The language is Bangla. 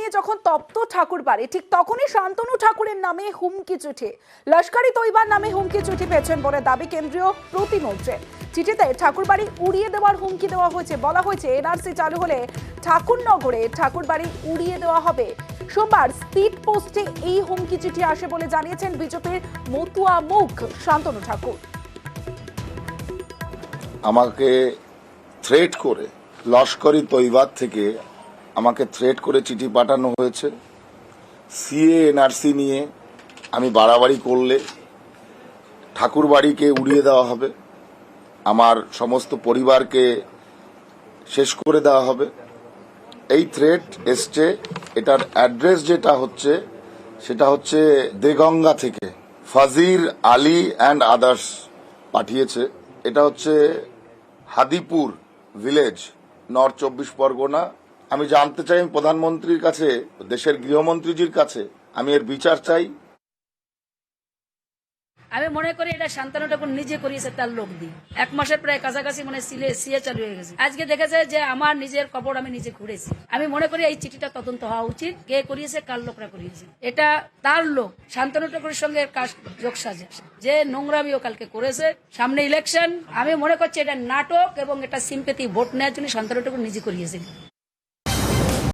নিয়ে যখন তপ্ত ঠাকুরবাড়ি, ঠিক তখনই শান্তনু ঠাকুরের নামে হুমকি চিঠি, লস্করি তৈবার নামে হুমকি চিঠি পেয়েছেন বলে দাবি কেন্দ্রীয় প্রতিমন্ত্রীর। চিঠিতে ঠাকুরবাড়ি উড়িয়ে দেওয়ার হুমকি দেওয়া হয়েছে। বলা হয়েছে এনআরসি চালু হলে ঠাকুরনগরে ঠাকুরবাড়ি উড়িয়ে দেওয়া হবে। সোমবার স্পিড পোস্টে এই হুমকি চিঠি আসে বলে জানিয়েছেন বিজেপির মতুয়া মুখ শান্তনু ঠাকুর। আমাকে থ্রেট করে লস্করি তৈবার থেকে আমাকে থ্রেট করে চিঠি পাঠানো হয়েছে। সিএ এনআরসি নিয়ে আমি বাড়াবাড়ি করলে ঠাকুর বাড়িকে উড়িয়ে দেওয়া হবে, আমার সমস্ত পরিবারকে শেষ করে দেওয়া হবে, এই থ্রেট এসছে। এটার অ্যাড্রেস যেটা হচ্ছে সেটা হচ্ছে দেগঙ্গা থেকে ফাজির আলী অ্যান্ড আদার্স পাঠিয়েছে। এটা হচ্ছে হাদিপুর ভিলেজ, নর্থ 24 পরগনা। আমি জানতে চাই প্রধানমন্ত্রীর কাছে, দেশের গৃহমন্ত্রীজির কাছে আমি এর বিচার চাই। আমি মনে করি এটা শান্তনু ঠাকুর নিজে করিয়েছে তার লোক দিয়ে। 1 মাসের প্রায় কাছাকাছি মনে সিএ চালু হয়ে গেছে। আজকে দেখেছে যে আমার নিজের কবর আমি নিজে ঘুরেছি। আমি মনে করি এই চিঠিটা তদন্ত হওয়া উচিত, কে করিয়েছে, কার লোকরা করিয়েছে। এটা তার লোক শান্তনু ঠাকুরের সঙ্গে যোগ সাজে, যে নোংরামিও কালকে করেছে। সামনে ইলেকশন, আমি মনে করছি এটা নাটক এবং এটা সিম্পেথি ভোট নেওয়ার জন্য শান্তনু ঠাকুর নিজে করিয়েছে।